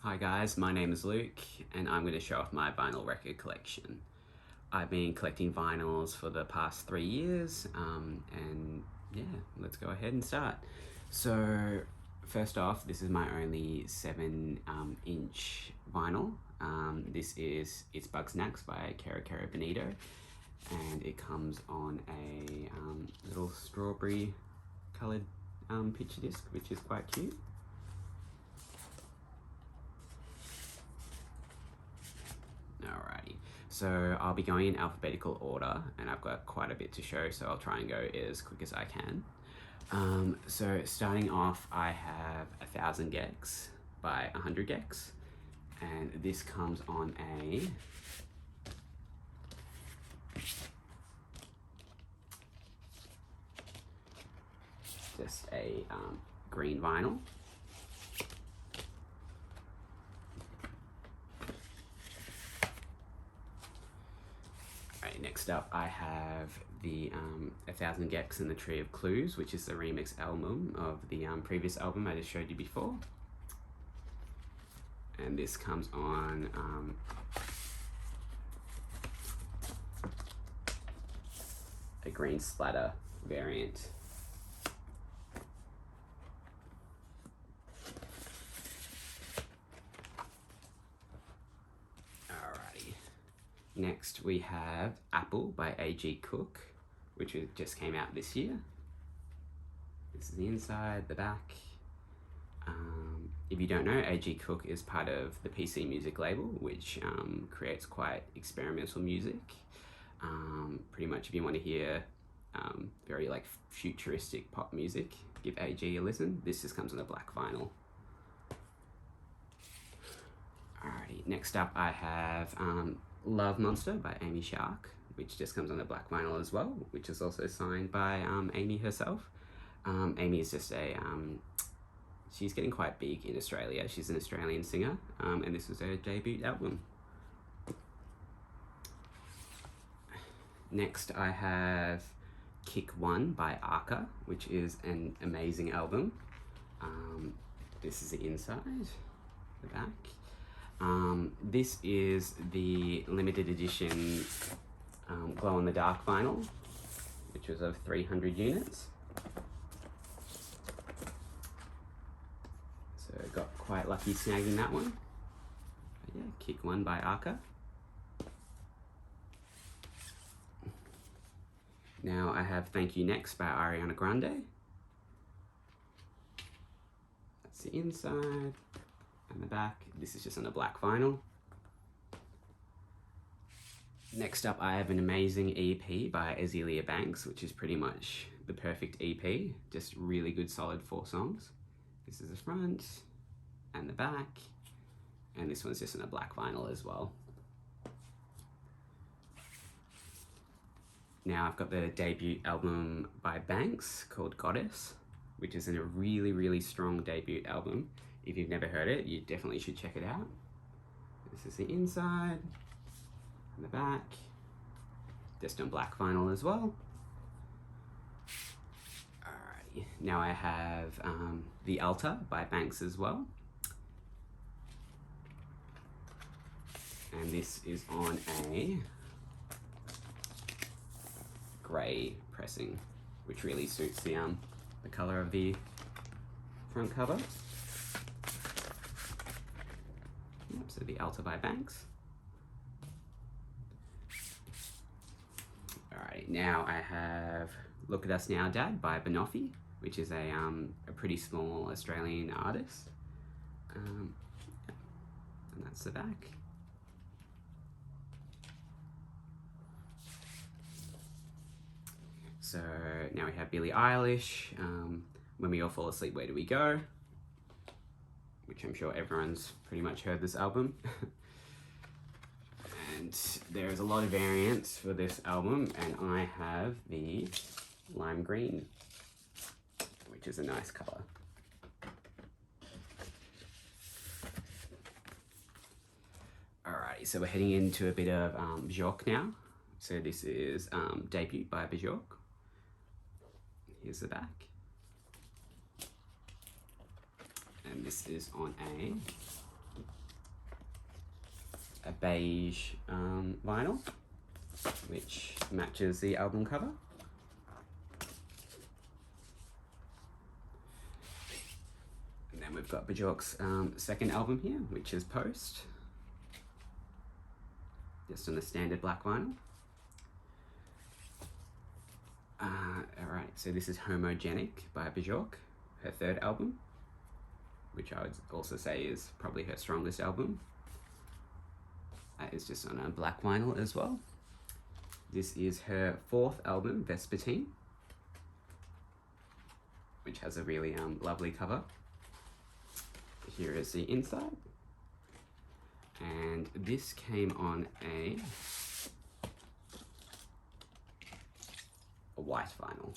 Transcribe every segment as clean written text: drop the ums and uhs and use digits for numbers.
Hi guys, my name is Luke and I'm going to show off my vinyl record collection. I've been collecting vinyls for the past 3 years and yeah, let's go ahead and start. So first off, this is my only 7-inch vinyl. This is It's Bugsnax by Kero Kero Bonito, and it comes on a little strawberry coloured picture disc, which is quite cute. Alrighty, so I'll be going in alphabetical order and I've got quite a bit to show, so I'll try and go as quick as I can. So starting off, I have 1000 gex by 100 gex, and this comes on just a green vinyl. Next up, I have the 1000 gex and the Tree of Clues, which is the remix album of the previous album I just showed you before. And this comes on a green splatter variant. Next we have Apple by A.G. Cook, which just came out this year. This is the inside, the back. If you don't know, A.G. Cook is part of the PC Music label, which creates quite experimental music. Pretty much if you want to hear very like futuristic pop music, give A.G. a listen. This just comes on a black vinyl. Alrighty, next up I have Love Monster by Amy Shark, which just comes on the black vinyl as well, which is also signed by Amy herself. Amy is just she's getting quite big in Australia. She's an Australian singer, and this was her debut album. Next I have Kick One by Arca, which is an amazing album. This is the inside, the back. This is the limited edition glow-in-the-dark vinyl, which was of 300 units. So got quite lucky snagging that one. But yeah, Kick One by Arca. Now I have Thank You Next by Ariana Grande. That's the inside. And the back. This is just on a black vinyl. Next up, I have an amazing EP by Azealia Banks, which is pretty much the perfect EP. Just really good, solid 4 songs. This is the front and the back, and this one's just on a black vinyl as well. Now I've got the debut album by Banks called Goddess, which is a really, really strong debut album. If you've never heard it, you definitely should check it out. This is the inside and the back, just on black vinyl as well. Alrighty, now I have The Altar by Banks as well. And this is on a grey pressing, which really suits the colour of the front cover. So The Altar by Banks. Alright, now I have Look at Us Now Dad by Banoffee, which is a pretty small Australian artist. And that's the back. So now we have Billie Eilish, When We All Fall Asleep, Where Do We Go? Which I'm sure everyone's pretty much heard this album. And there's a lot of variants for this album, and I have the lime green, which is a nice colour. Alrighty, so we're heading into a bit of Bjork now. So this is Debut by Bjork. Here's the back. And this is on a beige vinyl, which matches the album cover. And then we've got Bjork's second album here, which is Post, just on the standard black vinyl. Alright, so this is Homogenic by Bjork, her third album, which I would also say is probably her strongest album. It's just on a black vinyl as well. This is her fourth album, Vespertine, which has a really lovely cover. Here is the inside. And this came on a white vinyl.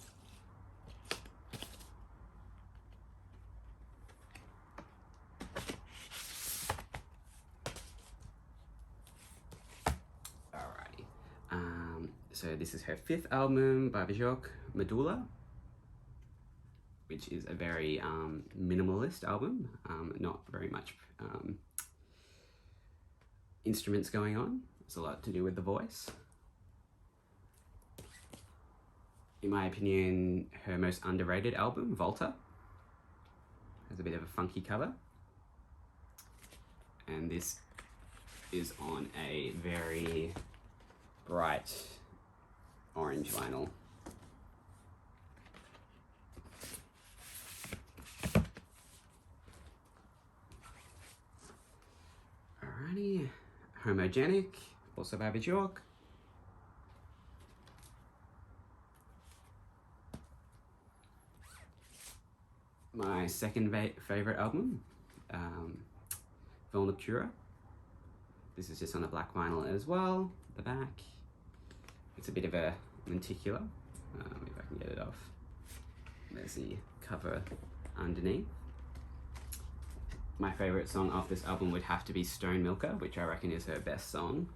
So this is her fifth album by Bjork, Medulla, which is a very minimalist album, not very much instruments going on. It's a lot to do with the voice. In my opinion, her most underrated album, Volta, has a bit of a funky cover. And this is on a very bright orange vinyl. Alrighty, Homogenic, also by Bjork. My second favorite album, Vulnicura. This is just on a black vinyl as well, the back. It's a bit of a lenticular, if I can get it off. There's the cover underneath. My favorite song off this album would have to be Stone Milker, which I reckon is her best song.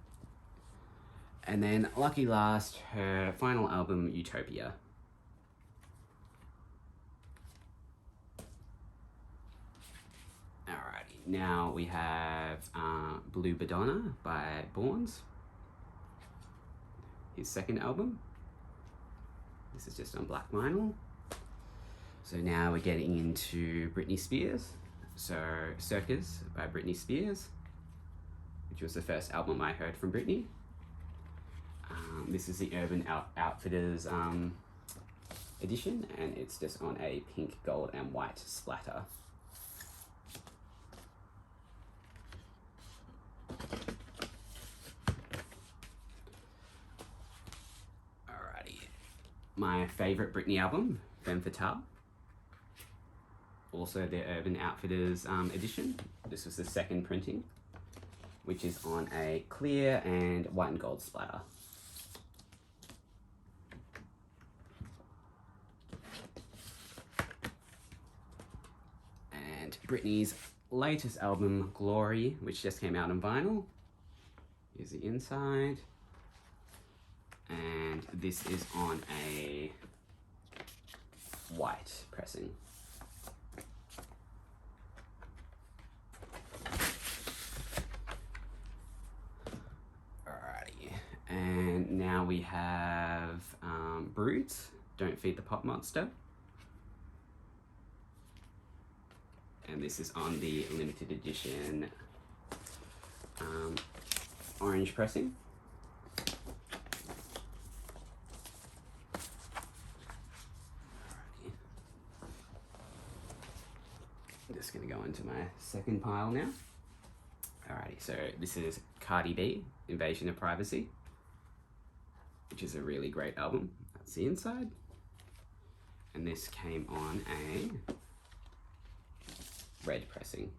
And then lucky last, her final album, Utopia. Alrighty, now we have Blue Madonna by Borns, his second album. This is just on black vinyl. So now we're getting into Britney Spears. So Circus by Britney Spears, which was the first album I heard from Britney. This is the Urban Outfitters edition, and it's just on a pink, gold, and white splatter. Alrighty. My favorite Britney album, Femme Fatale. Also the Urban Outfitters edition. This was the second printing, which is on a clear and white and gold splatter. And Britney's latest album, Glory, which just came out on vinyl. Here's the inside. And this is on a white pressing. And now we have Broods, Don't Feed the Pop Monster. And this is on the limited edition orange pressing. I'm just gonna go into my second pile now. Alrighty, so this is Cardi B, Invasion of Privacy, which is a really great album. That's the inside. And this came on a red pressing.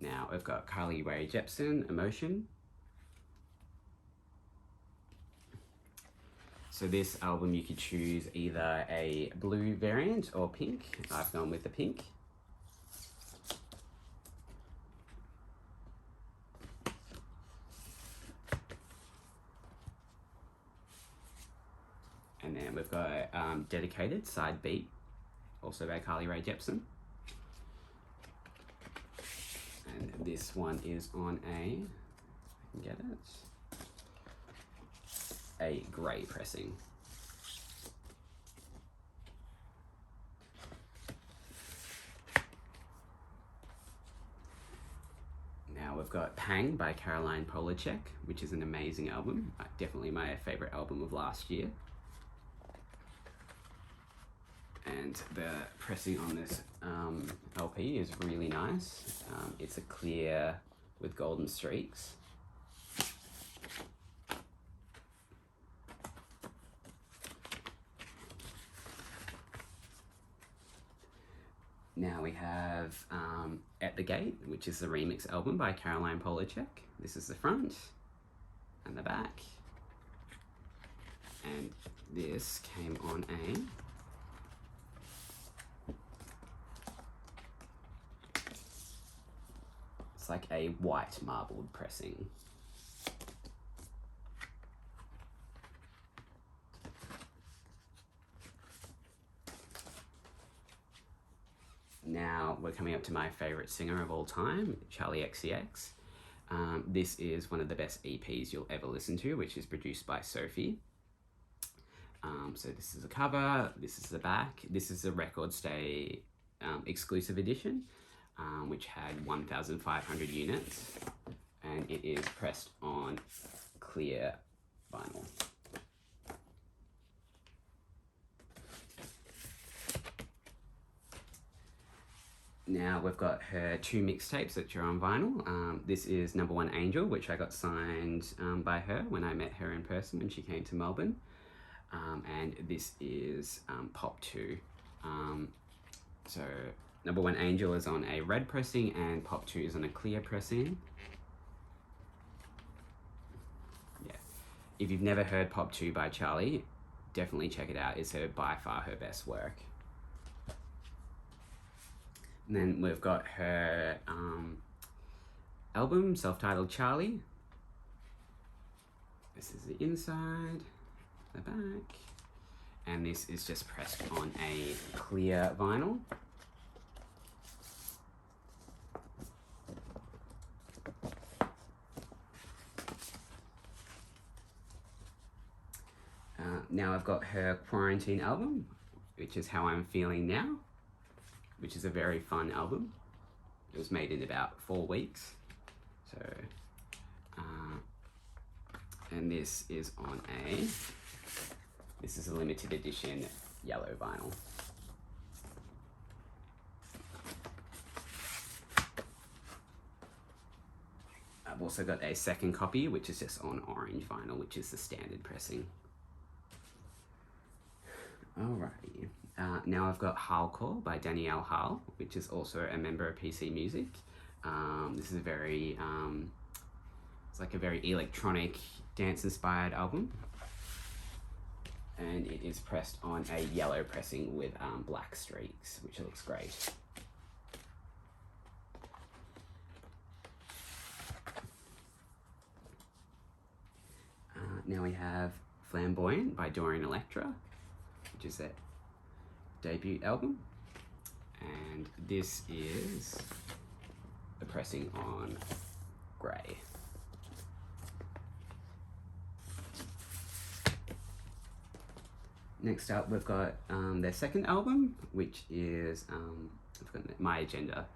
Now we've got Carly Rae Jepsen, Emotion. So this album you could choose either a blue variant or pink. I've gone with the pink. And then we've got Dedicated Side B, also by Carly Rae Jepsen. And this one is on a, I can get it, a grey pressing. Now we've got Pang by Caroline Polachek, which is an amazing album. Definitely my favourite album of last year. And the pressing on this LP is really nice. It's a clear with golden streaks. Now we have At the Gate, which is the remix album by Caroline Polachek. This is the front and the back. And this came on a it's like a white marbled pressing. Now we're coming up to my favourite singer of all time, Charli XCX. This is one of the best EPs you'll ever listen to, which is produced by Sophie. So this is a cover, this is the back, this is the Record Stay exclusive edition, which had 1,500 units, and it is pressed on clear vinyl. Now we've got her 2 mixtapes that are on vinyl. This is Number One Angel, which I got signed by her when I met her in person when she came to Melbourne. And this is Pop 2. So Number One Angel is on a red pressing and Pop 2 is on a clear pressing. Yeah. If you've never heard Pop 2 by Charli, definitely check it out. It's by far her best work. And then we've got her album, self-titled Charli. This is the inside, the back, and this is just pressed on a clear vinyl. Now I've got her Quarantine album, which is How I'm Feeling Now, which is a very fun album. It was made in about 4 weeks. So, and this is on this is a limited edition yellow vinyl. I've also got a second copy, which is just on orange vinyl, which is the standard pressing. Alrighty. Now I've got Hardcore by Danielle Hall, which is also a member of PC Music. This is a very, it's like a very electronic, dance-inspired album. And it is pressed on a yellow pressing with black streaks, which looks great. Now we have Flamboyant by Dorian Electra, which is their debut album, and this is the pressing on grey. Next up we've got their second album, which is I've got My Agenda,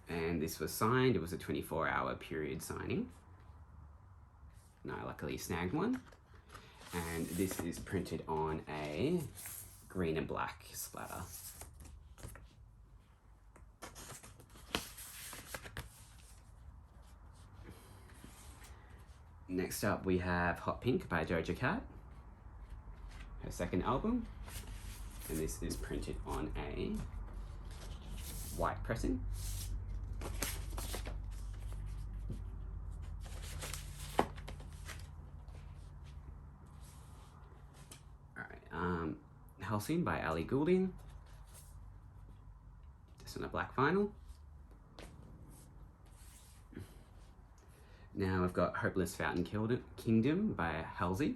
and this was signed. It was a 24-hour period signing, and I luckily snagged one. And this is printed on a green and black splatter. Next up we have Hot Pink by Doja Cat, her second album, and this is printed on a white pressing. Halcyon by Ali Goulding, just on a black vinyl. Now we've got Hopeless Fountain Kingdom by Halsey,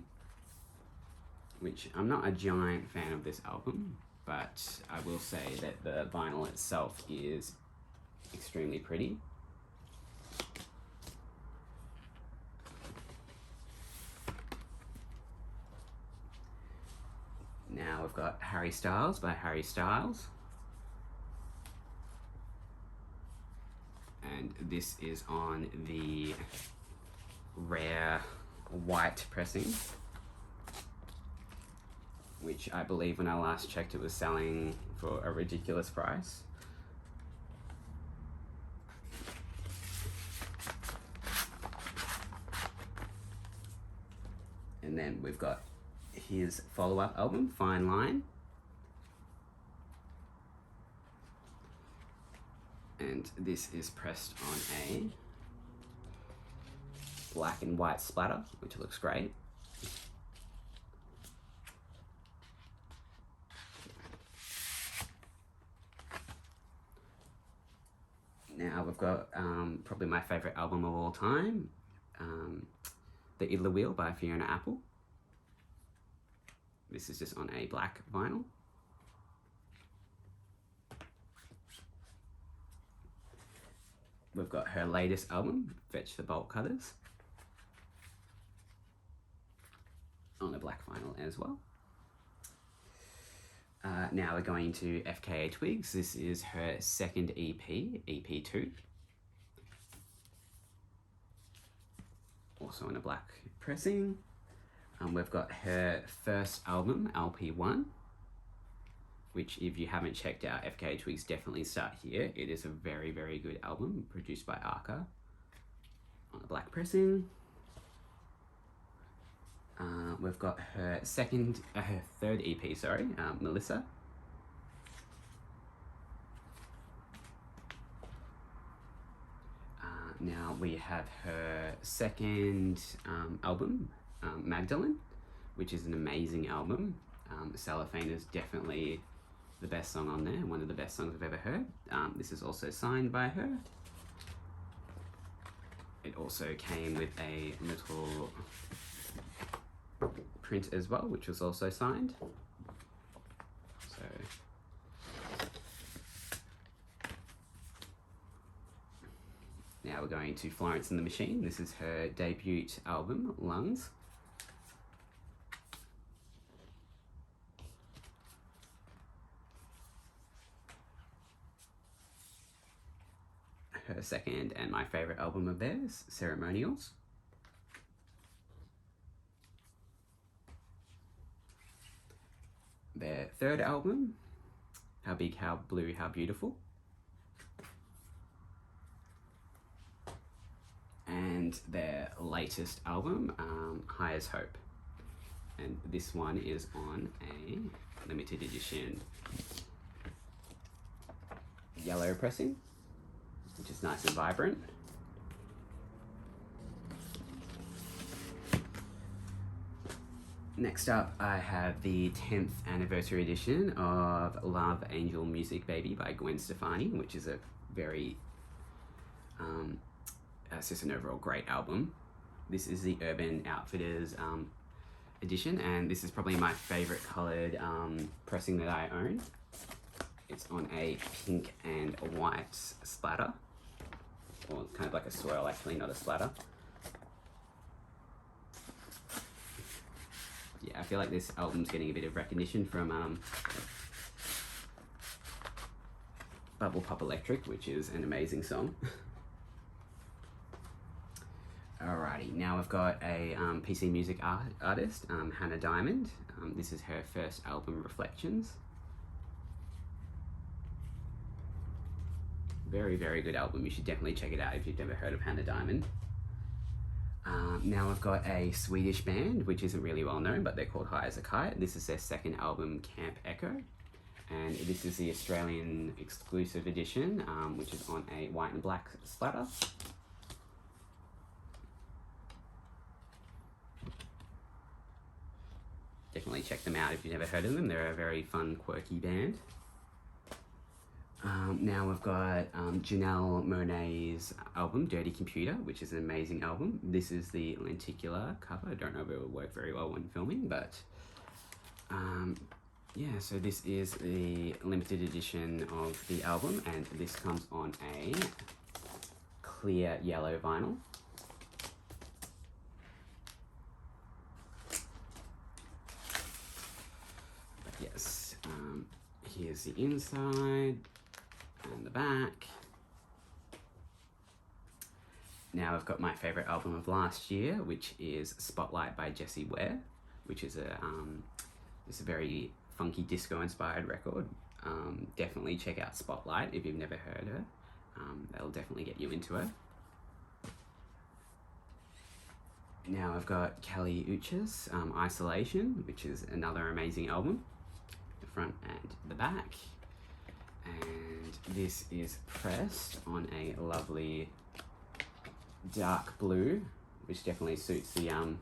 which I'm not a giant fan of this album, but I will say that the vinyl itself is extremely pretty. Now we've got Harry Styles by Harry Styles. And this is on the rare white pressing, which I believe when I last checked it was selling for a ridiculous price. And then we've got his follow-up album, Fine Line. And this is pressed on a black and white splatter, which looks great. Now we've got probably my favourite album of all time, The Idler Wheel by Fiona Apple. This is just on a black vinyl. We've got her latest album, Fetch the Bolt Cutters, on a black vinyl as well. Now we're going to FKA Twigs. This is her second EP, EP2. Also in a black pressing. We've got her first album, LP1, which if you haven't checked out FKA Twigs, definitely start here. It is a very, very good album produced by Arca on a black pressing. We've got her third EP, sorry, Melissa. Now we have her second album, Magdalene, which is an amazing album. Cellophane is definitely the best song on there, one of the best songs I've ever heard. This is also signed by her. It also came with a little print as well, which was also signed. So now we're going to Florence and the Machine. This is her debut album, Lungs. Her second and my favourite album of theirs, Ceremonials. Their third album, How Big, How Blue, How Beautiful. And their latest album, High as Hope. And this one is on a limited edition yellow pressing, which is nice and vibrant. Next up, I have the 10th anniversary edition of Love Angel Music Baby by Gwen Stefani, which is a very, it's just an overall great album. This is the Urban Outfitters edition, and this is probably my favorite colored pressing that I own. It's on a pink and a white splatter, or kind of like a swirl actually, not a splatter. Yeah, I feel like this album's getting a bit of recognition from Bubble Pop Electric, which is an amazing song. Alrighty, now we've got a PC music artist, Hannah Diamond. This is her first album, Reflections. Very, very good album. You should definitely check it out if you've never heard of Hannah Diamond. Now I've got a Swedish band, which isn't really well known, but they're called High as a Kite. This is their second album, Camp Echo. And this is the Australian exclusive edition, which is on a white and black splatter. Definitely check them out if you've never heard of them. They're a very fun, quirky band. Now we've got Janelle Monáe's album, Dirty Computer, which is an amazing album. This is the lenticular cover. I don't know if it will work very well when filming, but Yeah, so this is the limited edition of the album, and this comes on a clear yellow vinyl. But yes, here's the inside and the back. Now I've got my favourite album of last year, which is Spotlight by Jessie Ware, which is a very funky disco-inspired record. Definitely check out Spotlight if you've never heard her. That'll definitely get you into her. Now I've got Kali Uchis, Isolation, which is another amazing album. The front and the back. And this is pressed on a lovely dark blue, which definitely suits the album.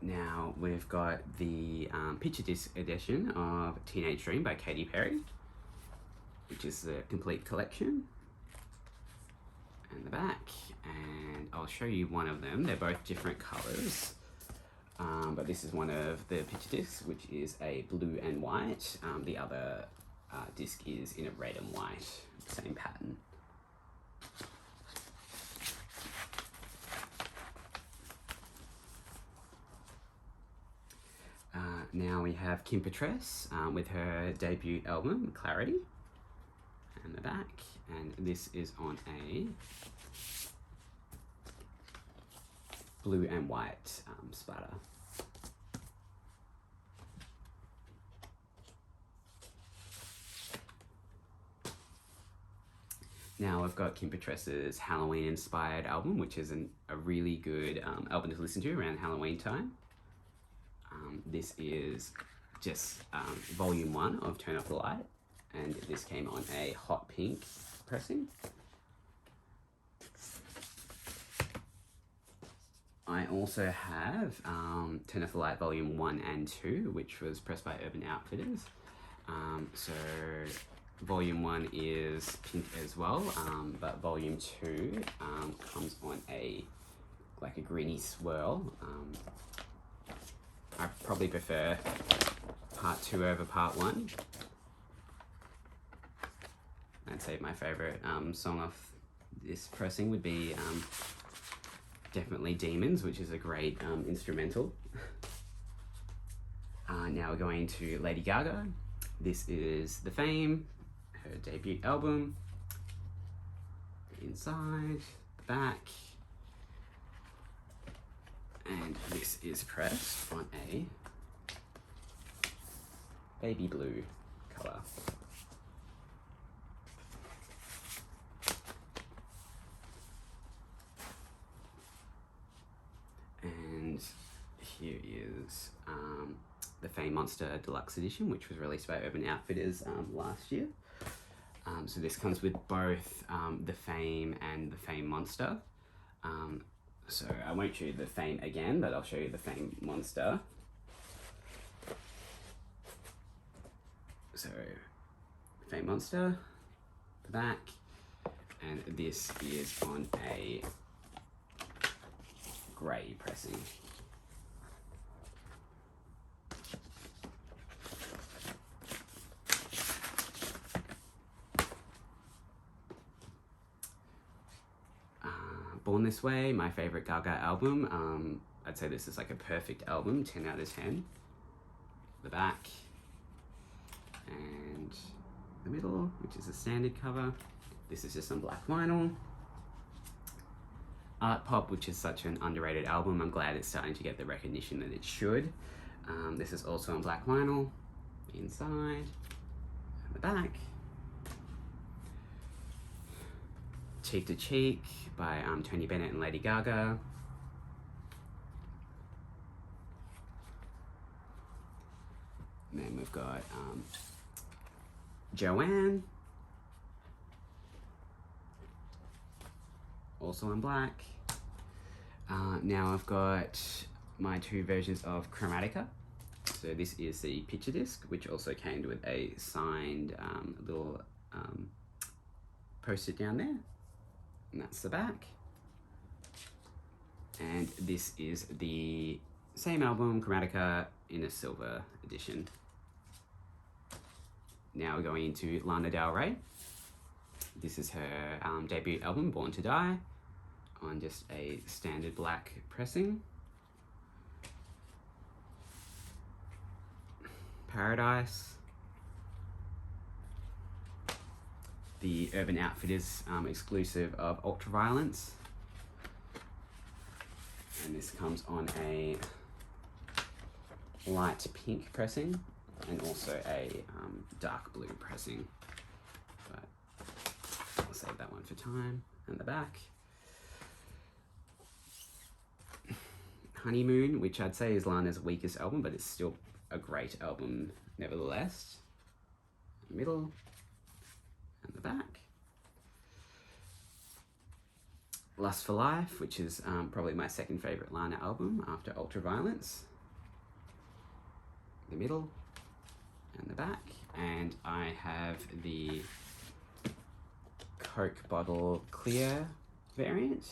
Now we've got the picture disc edition of Teenage Dream by Katy Perry, which is the complete collection. And the back, and I'll show you one of them. They're both different colours, but this is one of the picture discs, which is a blue and white. The other disc is in a red and white, same pattern. Now we have Kim Petras with her debut album, Clarity, and the back, and this is on a blue and white splatter. Now I've got Kim Petras's Halloween-inspired album, which is a really good album to listen to around Halloween time. This is just volume 1 of Turn Off the Light, and this came on a hot pink pressing. I also have Turn Off the Light volume 1 and 2, which was pressed by Urban Outfitters. So volume 1 is pink as well, but volume 2 comes on like a greeny swirl. I probably prefer part 2 over part 1. I'd say my favourite song off this pressing would be definitely Demons, which is a great instrumental. Now we're going to Lady Gaga. This is The Fame, her debut album. The inside, the back. And this is pressed on a baby blue colour. And here is the Fame Monster Deluxe Edition, which was released by Urban Outfitters last year. So this comes with both the Fame and the Fame Monster. So I won't show you the Fame again, but I'll show you the Fame Monster. So, Fame Monster, the back, and this is on a grey pressing. Born This Way, my favourite Gaga album. I'd say this is like a perfect album, 10 out of 10. The back, and the middle, which is a standard cover. This is just on black vinyl. Art Pop, which is such an underrated album. I'm glad it's starting to get the recognition that it should. This is also on black vinyl. The inside, and the back. Cheek to Cheek by Tony Bennett and Lady Gaga. And then we've got Joanne, also in black. Now I've got my 2 versions of Chromatica. So this is the picture disc, which also came with a signed little post-it down there. And that's the back. And this is the same album, Chromatica, in a silver edition. Now we're going into Lana Del Rey. This is her debut album, Born to Die, on just a standard black pressing. Paradise. The Urban Outfitters exclusive of Ultraviolence. And this comes on a light pink pressing and also a dark blue pressing. But I'll save that one for time. And the back. Honeymoon, which I'd say is Lana's weakest album, but it's still a great album nevertheless. Middle and the back. Lust for Life, which is probably my second favourite Lana album after Ultraviolence. The middle and the back. And I have the Coke bottle clear variant,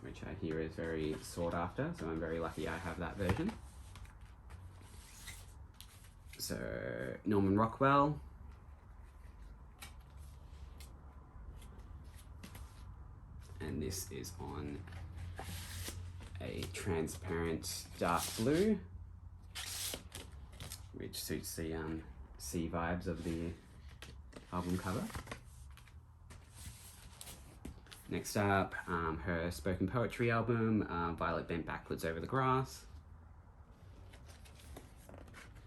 which I hear is very sought after, so I'm very lucky I have that version. So, Norman Rockwell. And this is on a transparent dark blue, which suits the sea vibes of the album cover. Next up, her spoken poetry album, Violet Bent Backwards Over the Grass.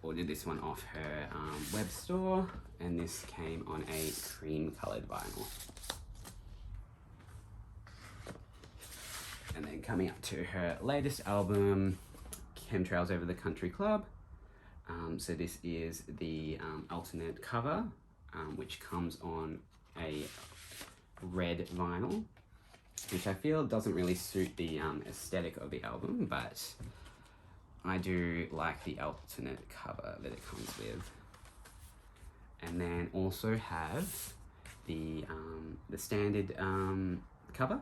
Ordered this one off her web store, and this came on a cream coloured vinyl. And then coming up to her latest album, Chemtrails Over the Country Club. So this is the alternate cover, which comes on a red vinyl, which I feel doesn't really suit the aesthetic of the album, but I do like the alternate cover that it comes with. And then also have the standard cover,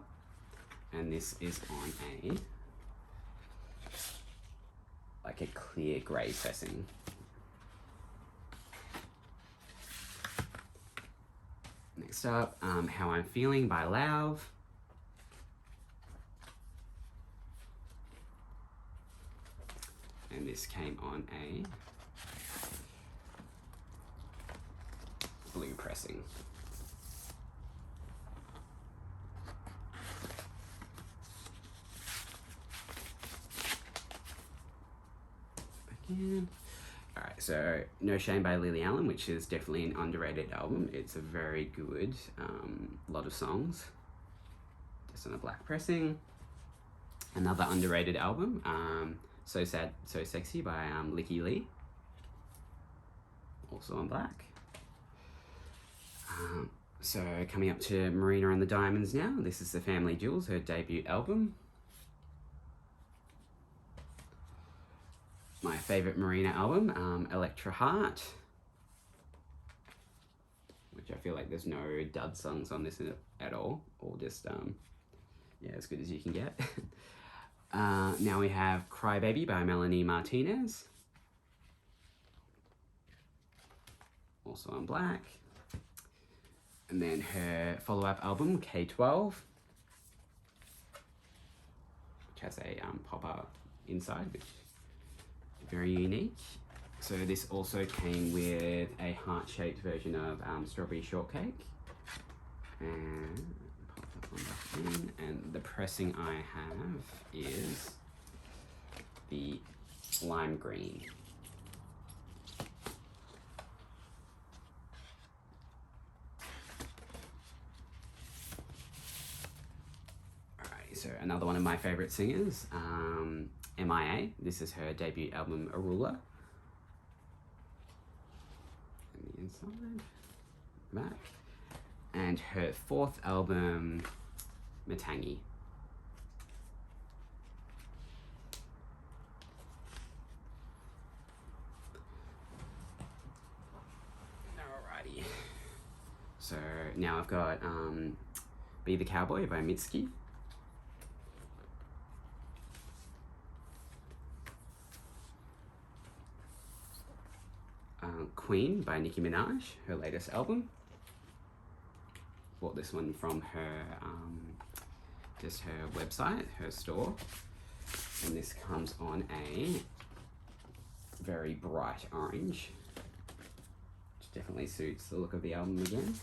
and this is on a clear grey pressing. Next up, How I'm Feeling by Lauv. And this came on a blue pressing. Again. Alright, so No Shame by Lily Allen, which is definitely an underrated album. It's a very good lot of songs. Just on a black pressing. Another underrated album, So Sad, So Sexy by Licky Lee. Also on black. So coming up to Marina and the Diamonds now. This is the Family Jewels, her debut album. My favourite Marina album, Electra Heart. Which I feel like there's no dud songs on this at all. Or just, yeah, as good as you can get. Now we have Cry Baby by Melanie Martinez. Also on black. And then her follow-up album, K12. Which has a pop-up inside, which is very unique. So this also came with a heart-shaped version of Strawberry Shortcake. And pop that one back in. And the pressing I have is the lime green. Alright, so another one of my favourite singers, MIA. This is her debut album, Arula. And the inside, back. And her fourth album, Matangi. Alrighty. So now I've got Be the Cowboy by Mitski. Queen by Nicki Minaj, her latest album. Bought this one from her, just her website, her store. And this comes on a very bright orange, which definitely suits the look of the album again.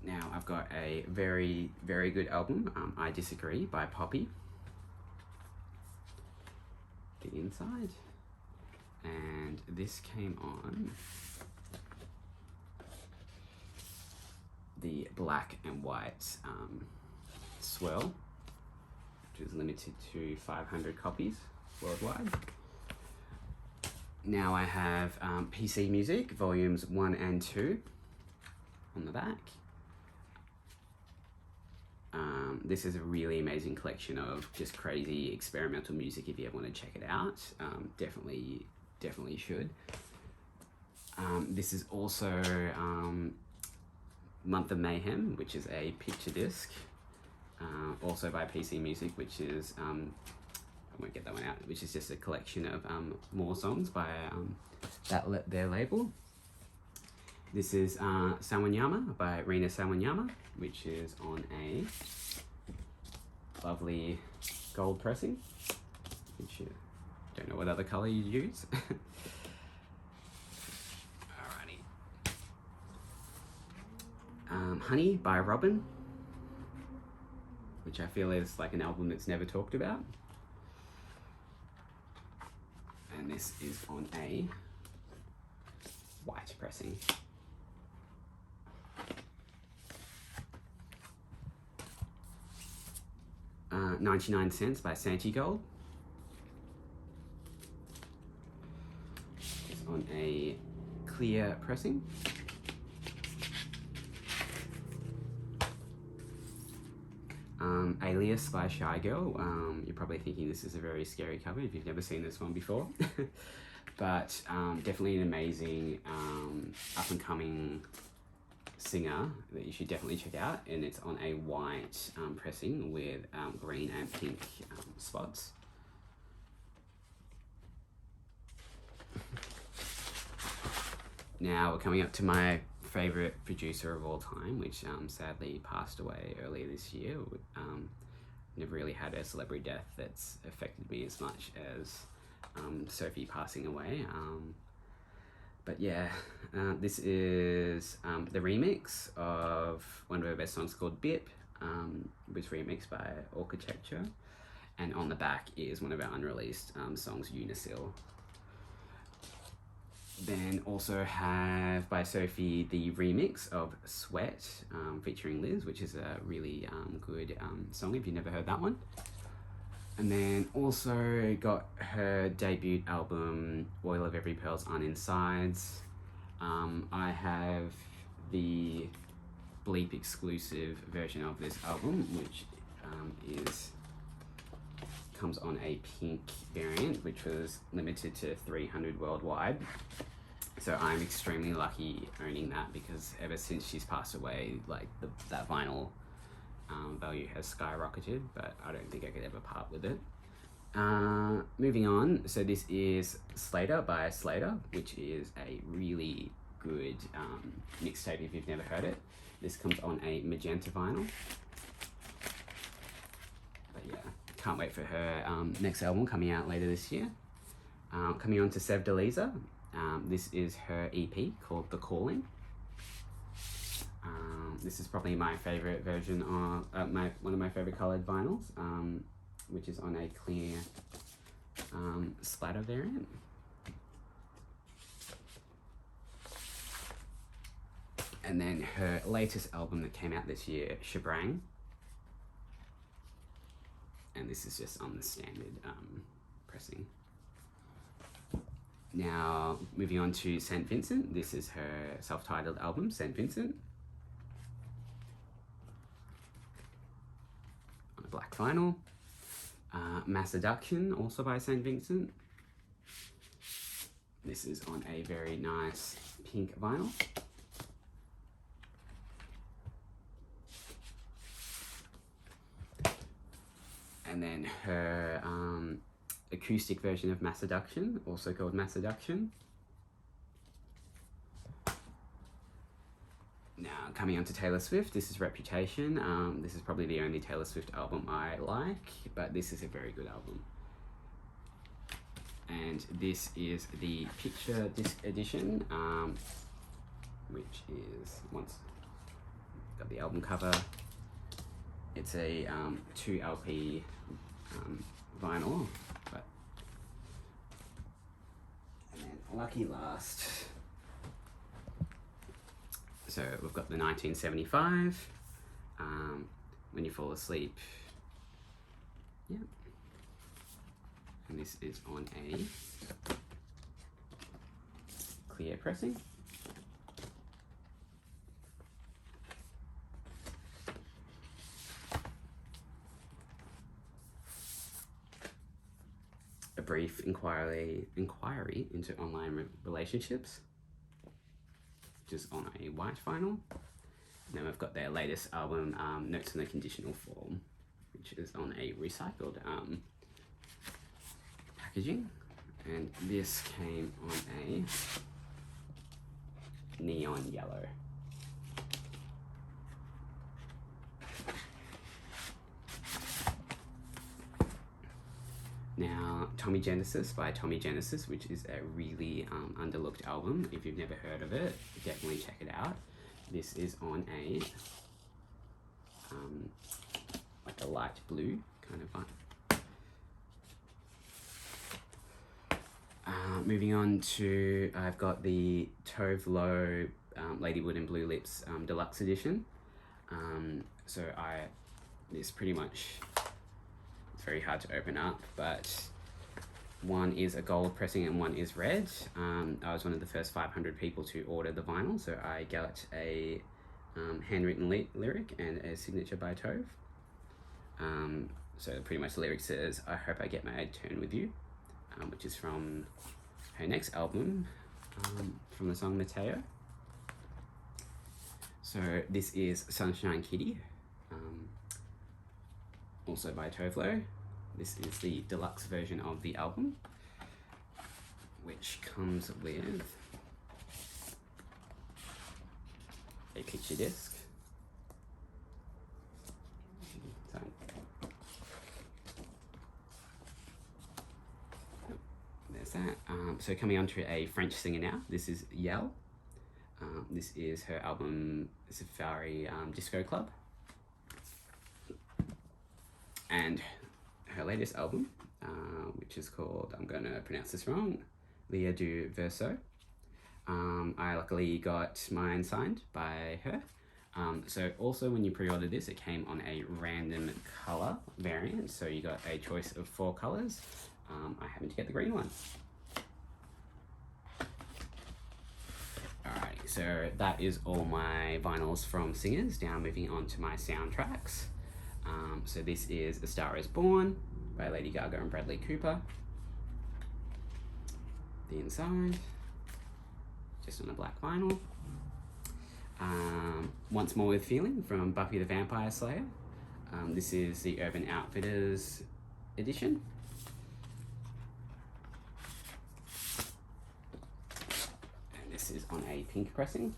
Now I've got a very, very good album, I Disagree by Poppy. The inside. And this came on the black and white swirl, which is limited to 500 copies worldwide. Now I have PC Music, volumes 1 and 2 on the back. This is a really amazing collection of just crazy experimental music. If you ever want to check it out, definitely should. This is also Month of Mayhem, which is a picture disc, also by PC Music, which is, I won't get that one out, which is just a collection of more songs by their label. This is Sawanyama by Rina Sawanyama, which is on a lovely gold pressing, which you don't know what other color you'd use. Alrighty. Honey by Robin, which I feel is like an album that's never talked about. And this is on a white pressing. 99 Cents by Santigold. It's on a clear pressing. Alias by Shy Girl. You're probably thinking this is a very scary cover if you've never seen this one before. But definitely an amazing up-and-coming singer that you should definitely check out, and it's on a white pressing with green and pink spots. Now we're coming up to my favorite producer of all time, which sadly passed away earlier this year. Never really had a celebrity death that's affected me as much as Sophie passing away. But yeah, this is the remix of one of her best songs called Bip. It was remixed by Architecture. And on the back is one of our unreleased songs, Unisil. Then also have by Sophie the remix of Sweat featuring Liz, which is a really good song if you've never heard that one. And then also got her debut album, Oil of Every Pearl's On Insides. I have the Bleep exclusive version of this album, which comes on a pink variant, which was limited to 300 worldwide. So I'm extremely lucky owning that, because ever since she's passed away, like that vinyl value has skyrocketed, but I don't think I could ever part with it. Moving on, so this is Slater by Slater, which is a really good mixtape if you've never heard it. This comes on a magenta vinyl. But yeah, can't wait for her next album coming out later this year. Coming on to Sev Deliza. This is her EP called The Calling. This is probably my favorite version of one of my favorite colored vinyls, which is on a clear splatter variant. And then her latest album that came out this year, Shebrang. And this is just on the standard pressing. Now, moving on to St. Vincent. This is her self-titled album, St. Vincent. On a black vinyl. Mass Seduction, also by St. Vincent. This is on a very nice pink vinyl. And then her acoustic version of Mass Seduction, also called Mass Seduction. Now, coming on to Taylor Swift, this is Reputation. This is probably the only Taylor Swift album I like, but this is a very good album. And this is the picture disc edition, which is, once got the album cover, it's a 2 LP vinyl, but, and then lucky last. So we've got the 1975, When You Fall Asleep, yeah. And this is on a clear pressing. A brief inquiry into online relationships, which is on a white vinyl. And then we've got their latest album, Notes on the Conditional Form, which is on a recycled packaging. And this came on a neon yellow. Now, Tommy Genesis by Tommy Genesis, which is a really underlooked album. If you've never heard of it, definitely check it out. This is on a like a light blue kind of vibe. Moving on to, I've got the Tove Lo Ladywood and Blue Lips Deluxe Edition. So this pretty much, it's very hard to open up, but one is a gold pressing and one is red. I was one of the first 500 people to order the vinyl, so I got a handwritten lyric and a signature by Tove. So pretty much the lyric says, "I hope I get my turn with you," which is from her next album, from the song Mateo. So this is Sunshine Kitty, also by Tove Lo. This is the deluxe version of the album, which comes with a picture disc. So, there's that. So coming on to a French singer now, this is Yelle. This is her album Safari Disco Club. And her latest album, which is called, I'm going to pronounce this wrong, Lia du Verso. I luckily got mine signed by her. So also when you pre-order this, it came on a random color variant. So you got a choice of 4 colors. I happened to get the green one. Alright, so that is all my vinyls from singers. Now moving on to my soundtracks. So this is A Star Is Born by Lady Gaga and Bradley Cooper. The inside, just on a black vinyl. Once More With Feeling from Buffy the Vampire Slayer. This is the Urban Outfitters edition. And this is on a pink pressing.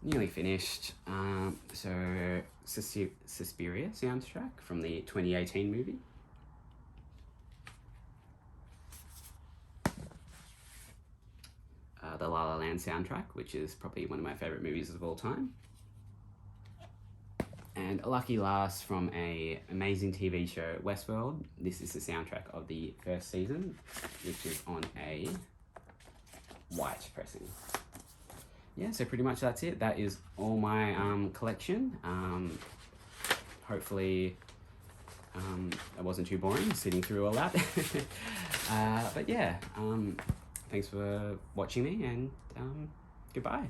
Nearly finished. So Suspiria soundtrack from the 2018 movie. The La La Land soundtrack, which is probably one of my favorite movies of all time. And a lucky last from a amazing TV show, Westworld. This is the soundtrack of the first season, which is on a white pressing. Yeah, so pretty much that's it. That is all my collection. Hopefully it wasn't too boring sitting through all that. But yeah, thanks for watching me, and goodbye.